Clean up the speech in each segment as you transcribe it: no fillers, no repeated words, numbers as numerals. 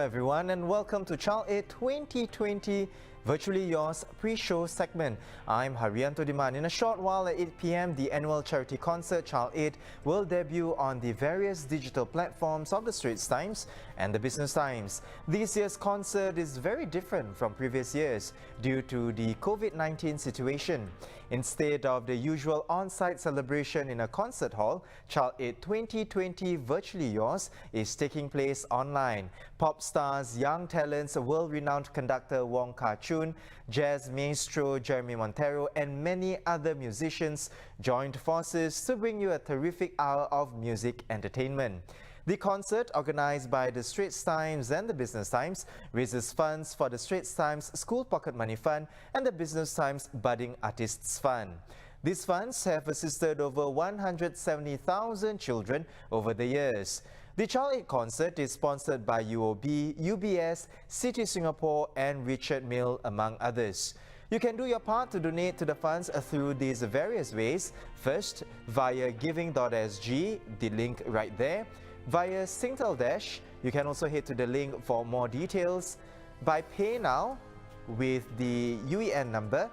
everyone, and welcome to ChildAid 2020, Virtually Yours pre-show segment. I'm Hairianto Diman. In a short while at 8 p.m, the annual charity concert ChildAid will debut on the various digital platforms of the Straits Times and the Business Times. This year's concert is very different from previous years due to the COVID-19 situation. Instead of the usual on-site celebration in a concert hall, ChildAid 2020 Virtually Yours is taking place online. Pop stars, young talents, world-renowned conductor Wong Kar-chun, jazz maestro Jeremy Montero and many other musicians joined forces to bring you a terrific hour of music entertainment. The concert, organized by the Straits Times and the Business Times, raises funds for the Straits Times School Pocket Money Fund and the Business Times Budding Artists Fund. These funds have assisted over 170,000 children over the years. The ChildAid concert is sponsored by UOB, UBS, City Singapore and Richard Mille, among others. You can do your part to donate to the funds through these various ways. First, via giving.sg, the link right there. Via Singtel Dash, you can also head to the link for more details. By Pay Now with the UEN number.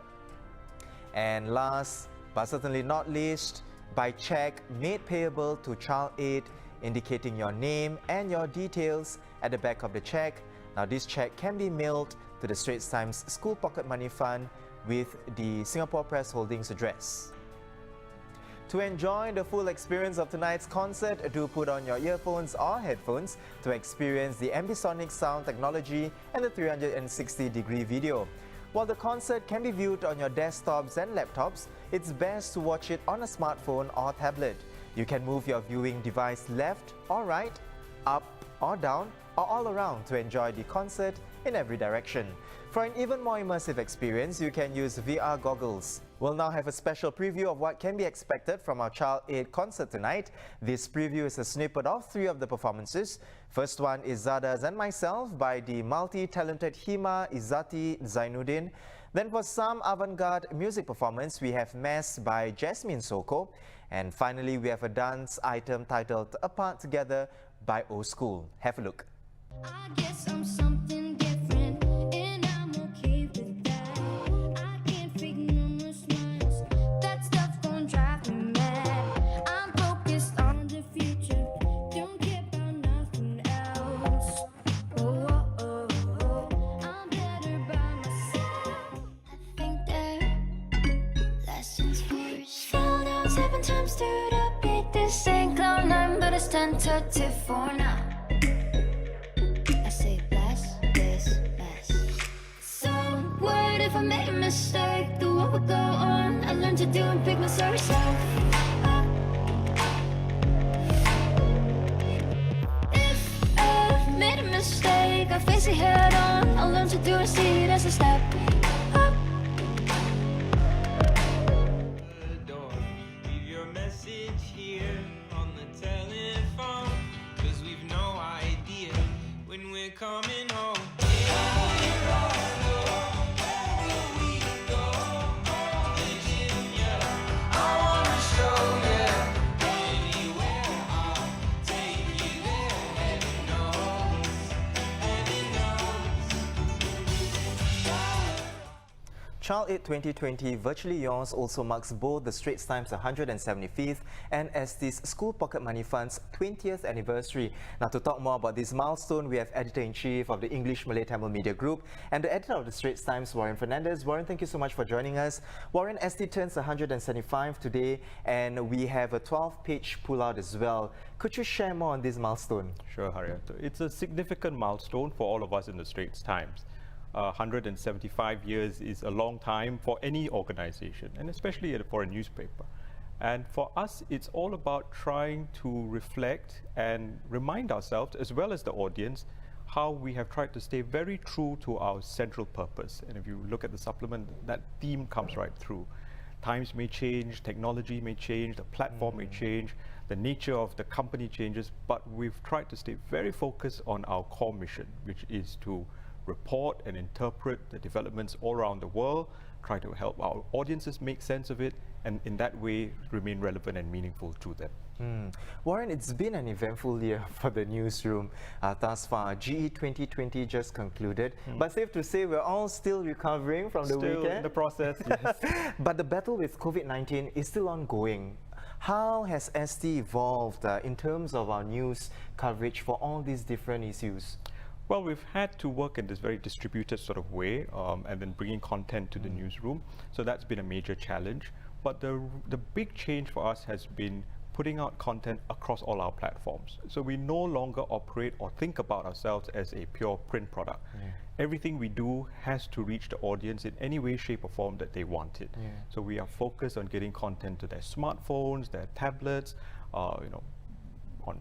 And last but certainly not least, by check made payable to ChildAid, indicating your name and your details at the back of the check. Now this check can be mailed to the Straits Times School Pocket Money Fund with the Singapore Press Holdings address. To enjoy the full experience of tonight's concert, do put on your earphones or headphones to experience the Ambisonics sound technology and the 360-degree video. While the concert can be viewed on your desktops and laptops, it's best to watch it on a smartphone or tablet. You can move your viewing device left or right, up or down, or all around to enjoy the concert in every direction. For an even more immersive experience, you can use VR goggles. We'll now have a special preview of what can be expected from our ChildAid concert tonight. This preview is a snippet of 3 of the performances. First one is Zada's and Myself by the multi-talented Hima Izzati Zainuddin. Then for some avant-garde music performance, we have Mess by Jasmine Soko. And finally, we have a dance item titled Apart Together by Old School. Have a look. I guess I'm something different, and I'm okay with that. I can't fake numerous smiles, that stuff gon' drive me mad. I'm focused on the future, don't care about nothing else. I'm better by myself. I think there lessons first. Fell down 7 times, stood up, beat this ain't cloud 9, but it's tentative for now. If I made a mistake, the world would go on. I learned to do and pick my sorry self. If I made a mistake, I face it head on. I learned to do and see it as a step up. Leave your message here on the telephone, 'cause we've no idea when we're coming home. ChildAid 2020 Virtually Yours also marks both the Straits Times 175th and ST's School Pocket Money Fund's 20th anniversary. Now, to talk more about this milestone, we have Editor-in-Chief of the English Malay Tamil Media Group and the editor of the Straits Times, Warren Fernandez. Warren, thank you so much for joining us. Warren, ST turns 175 today and we have a 12-page pullout as well. Could you share more on this milestone? Sure, Hairianto. It's a significant milestone for all of us in the Straits Times. 175 years is a long time for any organization, and especially for a newspaper. And for us, it's all about trying to reflect and remind ourselves, as well as the audience, how we have tried to stay very true to our central purpose. And if you look at the supplement, that theme comes right through. Times may change, technology may change, the platform may change, the nature of the company changes, but we've tried to stay very focused on our core mission, which is to report and interpret the developments all around the world, try to help our audiences make sense of it, and in that way remain relevant and meaningful to them. Warren, it's been an eventful year for the newsroom thus far. GE 2020 just concluded, but safe to say we're all still recovering from the Still weekend. in the process, yes. But the battle with COVID-19 is still ongoing. How has ST evolved in terms of our news coverage for all these different issues? Well, we've had to work in this very distributed sort of way and then bringing content to the newsroom. So that's been a major challenge. But the big change for us has been putting out content across all our platforms. So we no longer operate or think about ourselves as a pure print product. Everything we do has to reach the audience in any way, shape or form that they want it. So we are focused on getting content to their smartphones, their tablets, on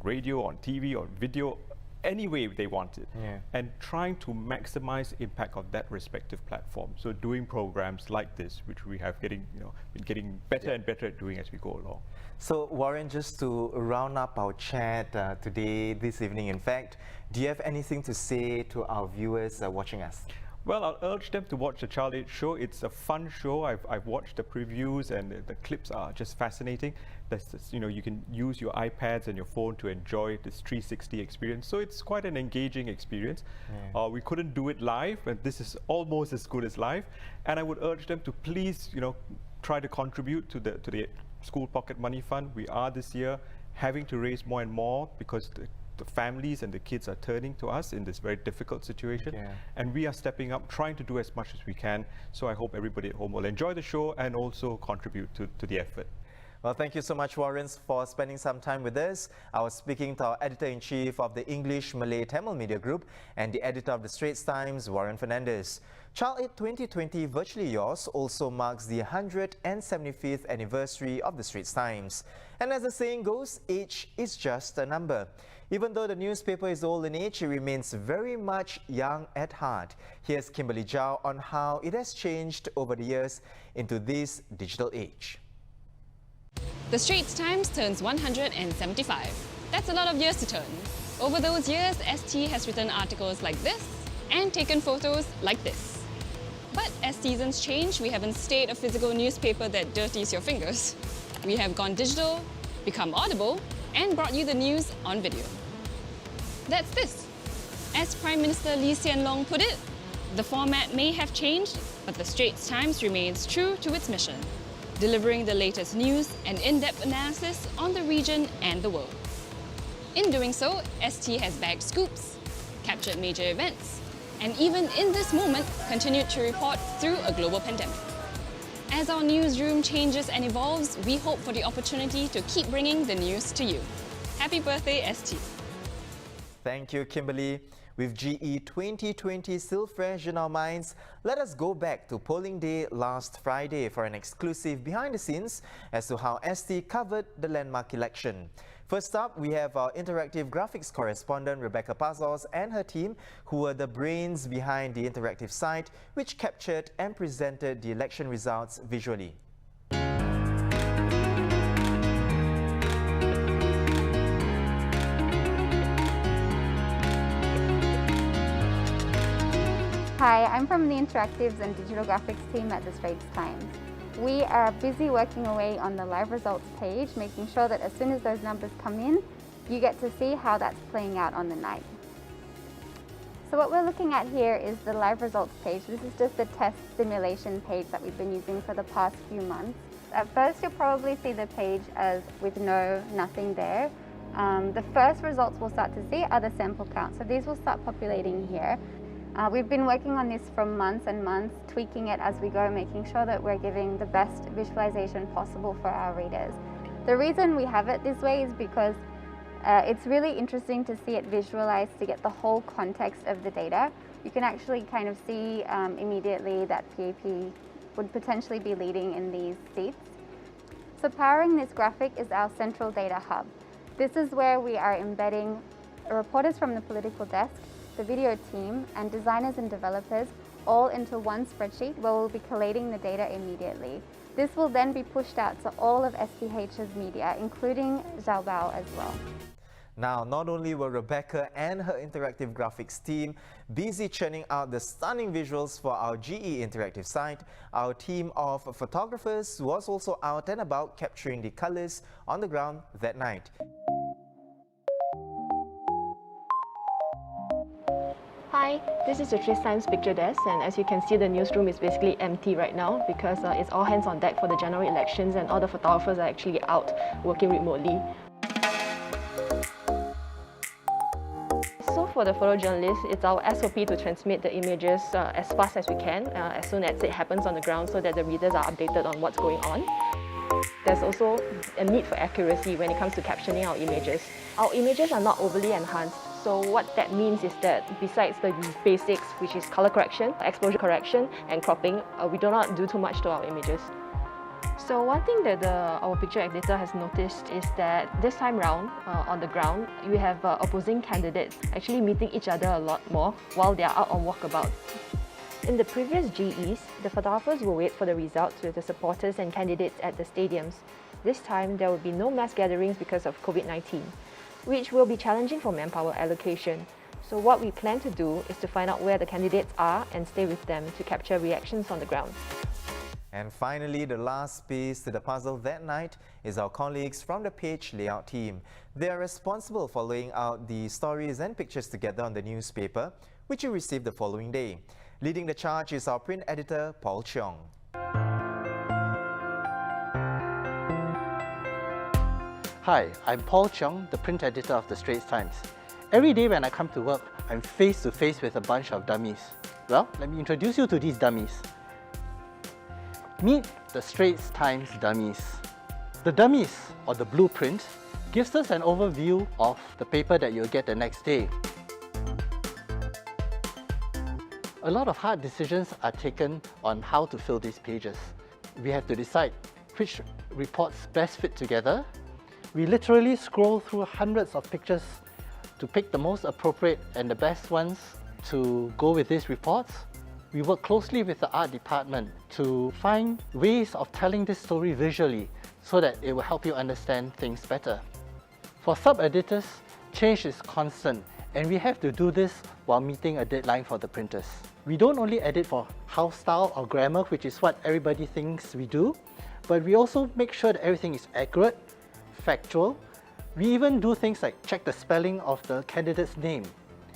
radio, on TV, on video, any way they want it, and trying to maximize impact of that respective platform. So doing programs like this, which we have been getting better and better at doing as we go along. So Warren, just to round up our chat today, this evening in fact, do you have anything to say to our viewers watching us? Well, I'll urge them to watch the ChildAid show. It's a fun show. I've watched the previews and the clips are just fascinating. You can use your iPads and your phone to enjoy this 360 experience. So it's quite an engaging experience. We couldn't do it live, but this is almost as good as live. And I would urge them to please, try to contribute to the School Pocket Money Fund. We are this year having to raise more and more because the families and the kids are turning to us in this very difficult situation, and we are stepping up, trying to do as much as we can. So I hope everybody at home will enjoy the show and also contribute to the effort. Well, thank you so much, Warren, for spending some time with us. I was speaking to our Editor-in-Chief of the English, Malay, Tamil Media Group and the editor of the Straits Times, Warren Fernandez. ChildAid 2020 Virtually Yours also marks the 175th anniversary of the Straits Times. And as the saying goes, age is just a number. Even though the newspaper is old in age, it remains very much young at heart. Here's Kimberly Zhao on how it has changed over the years into this digital age. The Straits Times turns 175. That's a lot of years to turn. Over those years, ST has written articles like this and taken photos like this. But as seasons change, we haven't stayed a physical newspaper that dirties your fingers. We have gone digital, become audible, and brought you the news on video. That's this. As Prime Minister Lee Hsien Loong put it, the format may have changed, but the Straits Times remains true to its mission, delivering the latest news and in-depth analysis on the region and the world. In doing so, ST has bagged scoops, captured major events, and even in this moment, continued to report through a global pandemic. As our newsroom changes and evolves, we hope for the opportunity to keep bringing the news to you. Happy birthday, ST. Thank you, Kimberly. With GE 2020 still fresh in our minds, let us go back to polling day last Friday for an exclusive behind the scenes as to how ST covered the landmark election. First up, we have our interactive graphics correspondent Rebecca Pazos and her team, who were the brains behind the interactive site, which captured and presented the election results visually. Hi, I'm from the Interactives and Digital Graphics team at the Straits Times. We are busy working away on the live results page, making sure that as soon as those numbers come in, you get to see how that's playing out on the night. So what we're looking at here is the live results page. This is just the test simulation page that we've been using for the past few months. At first, you'll probably see the page as with nothing there. The first results we'll start to see are the sample counts. So these will start populating here. We've been working on this for months and months, tweaking it as we go, making sure that we're giving the best visualization possible for our readers. The reason we have it this way is because it's really interesting to see it visualized to get the whole context of the data. You can actually kind of see immediately that PAP would potentially be leading in these seats. So powering this graphic is our central data hub. This is where we are embedding reporters from the political desk, the video team, and designers and developers all into one spreadsheet where we'll be collating the data immediately. This will then be pushed out to all of SPH's media, including Xiaobao as well. Now, not only were Rebecca and her interactive graphics team busy churning out the stunning visuals for our GE interactive site, our team of photographers was also out and about capturing the colors on the ground that night. Hi, this is the Straits Times picture desk, and as you can see, the newsroom is basically empty right now because it's all hands on deck for the general elections and all the photographers are actually out working remotely. So for the photojournalists, it's our SOP to transmit the images as fast as we can, as soon as it happens on the ground so that the readers are updated on what's going on. There's also a need for accuracy when it comes to captioning our images. Our images are not overly enhanced, so what that means is that besides the basics, which is color correction, exposure correction and cropping, we do not do too much to our images. So one thing that our picture editor has noticed is that this time round, on the ground, we have opposing candidates actually meeting each other a lot more while they are out on walkabouts. In the previous GEs, the photographers will wait for the results with the supporters and candidates at the stadiums. This time, there will be no mass gatherings because of COVID-19, which will be challenging for manpower allocation. So what we plan to do is to find out where the candidates are and stay with them to capture reactions on the ground. And finally, the last piece to the puzzle that night is our colleagues from the page layout team. They are responsible for laying out the stories and pictures together on the newspaper, which you received the following day. Leading the charge is our print editor, Paul Cheong. Hi, I'm Paul Cheong, the print editor of the Straits Times. Every day when I come to work, I'm face to face with a bunch of dummies. Well, let me introduce you to these dummies. Meet the Straits Times dummies. The dummies, or the blueprint, gives us an overview of the paper that you'll get the next day. A lot of hard decisions are taken on how to fill these pages. We have to decide which reports best fit together. We literally scroll through hundreds of pictures to pick the most appropriate and the best ones to go with these reports. We work closely with the art department to find ways of telling this story visually so that it will help you understand things better. For sub-editors, change is constant and we have to do this while meeting a deadline for the printers. We don't only edit for house style or grammar, which is what everybody thinks we do, but we also make sure that everything is accurate, factual. We even do things like check the spelling of the candidate's name,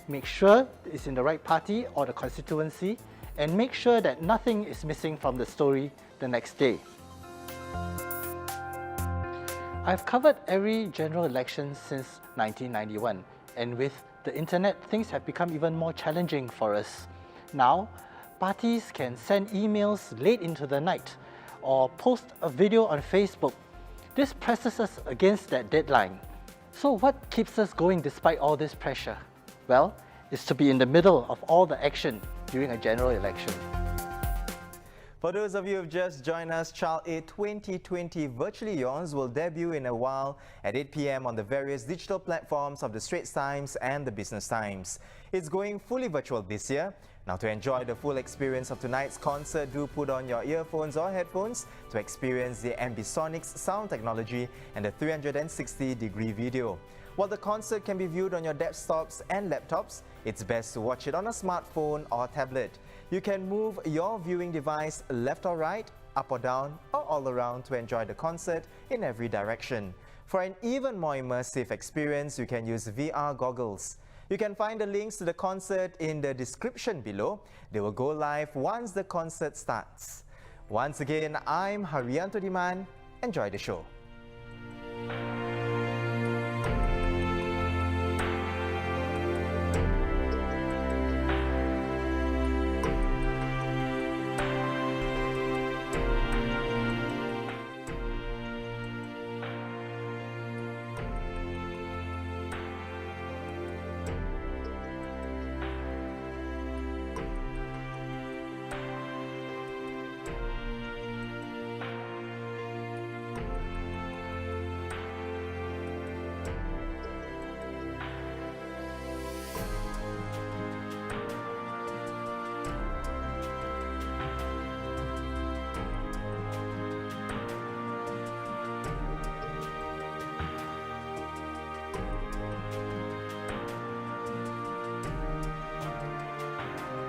make sure it's in the right party or the constituency, and make sure that nothing is missing from the story the next day. I've covered every general election since 1991, and with the internet, things have become even more challenging for us. Now, parties can send emails late into the night or post a video on Facebook. This presses us against that deadline. So what keeps us going despite all this pressure? Well, it's to be in the middle of all the action during a general election. For those of you who have just joined us, ChildAid2020 Virtually Yours will debut in a while at 8 p.m. on the various digital platforms of the Straits Times and the Business Times. It's going fully virtual this year. Now, to enjoy the full experience of tonight's concert, do put on your earphones or headphones to experience the Ambisonics sound technology and the 360-degree video. While the concert can be viewed on your desktops and laptops, it's best to watch it on a smartphone or tablet. You can move your viewing device left or right, up or down, or all around to enjoy the concert in every direction. For an even more immersive experience, you can use VR goggles. You can find the links to the concert in the description below. They will go live once the concert starts. Once again, I'm Hairianto Diman. Enjoy the show.